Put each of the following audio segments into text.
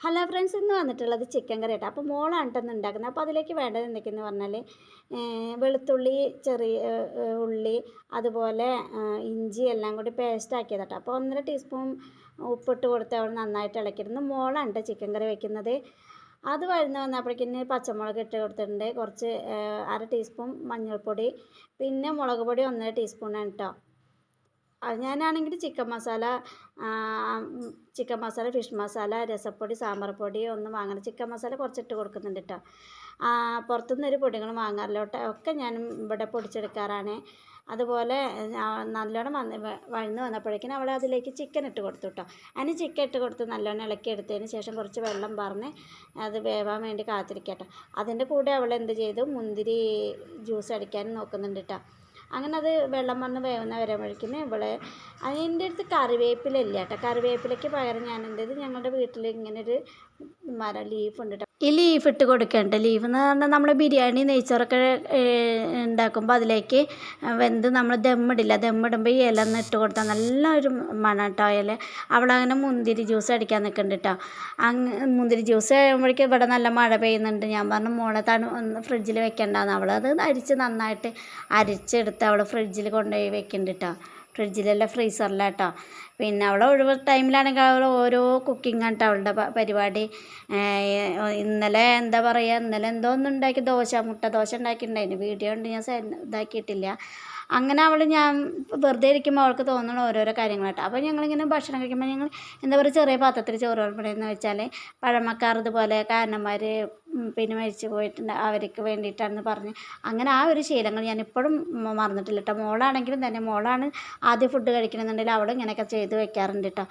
Hello friends, ഇന്ന് വന്നിട്ടുള്ളത് chicken കറി കേട്ടോ. അപ്പോൾ മോളാണ് കേട്ടോ ഉണ്ടാക്കുന്നത്. അപ്പോൾ അതിലേക്ക് വേണ്ടത് എന്തൊക്കെയെന്ന് പറഞ്ഞാൽ വെളുത്തുള്ളി, ചെറിയ ഉള്ളി, അതുപോലെ ഇഞ്ചി എല്ലാം കൂടി പേസ്റ്റ് ആക്കിയത് കേട്ടോ. അപ്പോൾ 1.5 ടീസ്പൂൺ ഉപ്പിട്ട് കൊടുത്ത് അവൾ നന്നായിട്ട് ഇളക്കിയിരുന്നു. മോളാണ് കേട്ടോ ചിക്കൻ കറി വെക്കുന്നത്. അത് വഴന്ന് വന്നപ്പോഴേക്കിന് പച്ചമുളക് ഇട്ട് കൊടുത്തിട്ടുണ്ട്. കുറച്ച് 1/2 ടീസ്പൂൺ മഞ്ഞൾപ്പൊടി, പിന്നെ മുളക് പൊടി 1.5 ടീസ്പൂണാണ് കേട്ടോ. ഞാനാണെങ്കിൽ ചിക്കൻ മസാല, ഫിഷ് മസാല, രസപ്പൊടി, സാമ്പാർ പൊടി ഒന്നും വാങ്ങണം. ചിക്കൻ മസാല കുറച്ചിട്ട് കൊടുക്കുന്നുണ്ട് കേട്ടോ. പുറത്തുനിന്ന് ഒരു പൊടികളും വാങ്ങാറില്ല കേട്ടോ. ഒക്കെ ഞാൻ ഇവിടെ പൊടിച്ചെടുക്കാറാണ്. അതുപോലെ നല്ലോണം വഴന്ന് വന്നപ്പോഴേക്കും അവൾ അതിലേക്ക് ചിക്കൻ ഇട്ട് കൊടുത്തു കേട്ടോ. അതിന് ചിക്കൻ ഇട്ട് കൊടുത്ത് നല്ലോണം ഇളക്കി എടുത്തതിന് ശേഷം കുറച്ച് വെള്ളം പറഞ്ഞ് അത് വേവാൻ വേണ്ടി കാത്തിരിക്കട്ടോ. അതിൻ്റെ കൂടെ അവൾ എന്ത് ചെയ്തു, മുന്തിരി ജ്യൂസ് അടിക്കാനും നോക്കുന്നുണ്ട് കേട്ടോ. അങ്ങനെ അത് വെള്ളം വന്ന് വേവുന്ന വരുമ്പോഴേക്കിന് അതിൻ്റെ അടുത്ത് കറിവേപ്പില ഇല്ല കേട്ടോ. കറിവേപ്പിലയ്ക്ക് പകരം ഞാൻ എന്ത് ചെയ്തു, ഞങ്ങളുടെ വീട്ടിൽ ഇങ്ങനെ ഒരു ലീഫ് ഉണ്ട് കേട്ടോ. ഈ ലീഫ് ഇട്ട് കൊടുക്കേണ്ട. ലീഫ് എന്ന് പറഞ്ഞാൽ നമ്മൾ ബിരിയാണി, നെയ്ച്ചോറൊക്കെ ഉണ്ടാക്കുമ്പോൾ അതിലേക്ക് നമ്മൾ ദമ്മിടുമ്പോൾ ഈ ഇല ഒന്ന് ഇട്ട് കൊടുത്താൽ നല്ലൊരു മണം കേട്ടോ. ഇല അവളങ്ങനെ മുന്തിരി ജ്യൂസ് അടിക്കാൻ നിൽക്കുന്നുണ്ട് കേട്ടോ. മുന്തിരി ജ്യൂസ് ആകുമ്പോഴേക്കും ഇവിടെ നല്ല മഴ പെയ്യുന്നുണ്ട്. ഞാൻ പറഞ്ഞു മോളെ ഒന്ന് ഫ്രിഡ്ജിൽ വെക്കേണ്ടതെന്ന്. അവളത് നന്നായിട്ട് അരിച്ചെടുത്ത് അവൾ ഫ്രിഡ്ജിൽ കൊണ്ടുപോയി വെക്കുന്നുണ്ട് കേട്ടോ. ഫ്രിഡ്ജിലല്ല, ഫ്രീസറിലാട്ടോ. പിന്നെ അവളെ ഒഴിവ് ടൈമിലാണെങ്കിൽ അവൾ ഓരോ കുക്കിംഗ് ആണ് കേട്ടോ അവളുടെ പരിപാടി. ഇന്നലെ എന്തോ ഒന്ന് ഉണ്ടാക്കി, മുട്ട ദോശ ഉണ്ടാക്കിയിട്ടുണ്ടായിരുന്നു. വീഡിയോ ഉണ്ട്, ഞാൻ ഇതാക്കിയിട്ടില്ല. അങ്ങനെ ഞാൻ വെറുതെ ഇരിക്കുമ്പോൾ അവൾക്ക് തോന്നുന്ന ഓരോരോ കാര്യങ്ങളാട്ടോ. അപ്പോൾ ഞങ്ങളിങ്ങനെ ഭക്ഷണം കഴിക്കുമ്പോൾ ഞങ്ങൾ എന്താ പറയുക, ചെറിയ പാത്രത്തിൽ ചോറ് വിളമ്പുന്നതെന്ന് വെച്ചാൽ പഴമക്കാർ ഇതുപോലെ കാരണന്മാർ പിന്നെ മരിച്ചു പോയിട്ടുണ്ട്, അവർക്ക് വേണ്ടിയിട്ടാണെന്ന് പറഞ്ഞ് അങ്ങനെ ആ ഒരു ശീലങ്ങൾ ഞാൻ ഇപ്പോഴും മറന്നിട്ടില്ല കേട്ടോ. മോളാണെങ്കിലും തന്നെ, മോളാണ് ആദ്യം ഫുഡ് കഴിക്കണമെന്നുണ്ടെങ്കിൽ അവൾ ഇങ്ങനെയൊക്കെ ചെയ്ത് വെക്കാറുണ്ട് കേട്ടോ.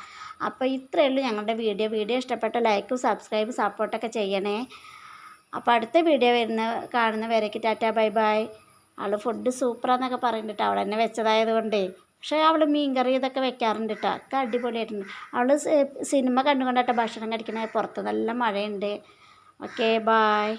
അപ്പോൾ ഇത്രയേ ഉള്ളൂ ഞങ്ങളുടെ വീഡിയോ ഇഷ്ടപ്പെട്ട ലൈക്കും സബ്സ്ക്രൈബ് സപ്പോർട്ടൊക്കെ ചെയ്യണേ. അപ്പോൾ അടുത്ത വീഡിയോ കാണുന്നവരേക്ക് ടാറ്റാ ബൈ ബൈ. അവൾ ഫുഡ് സൂപ്പറാന്നൊക്കെ പറയുന്നുണ്ട് കേട്ടോ, അവൾ തന്നെ വെച്ചതായത് കൊണ്ടേ. പക്ഷേ അവൾ മീൻകറി ഇതൊക്കെ വെക്കാറുണ്ട് കേട്ടോ, ഒക്കെ അടിപൊളിയായിട്ടുണ്ട്. അവൾ സിനിമ കണ്ടുകൊണ്ടാട്ടോ ഭക്ഷണം കഴിക്കണേ. പുറത്ത് നല്ല മഴയുണ്ട്. Okay, bye.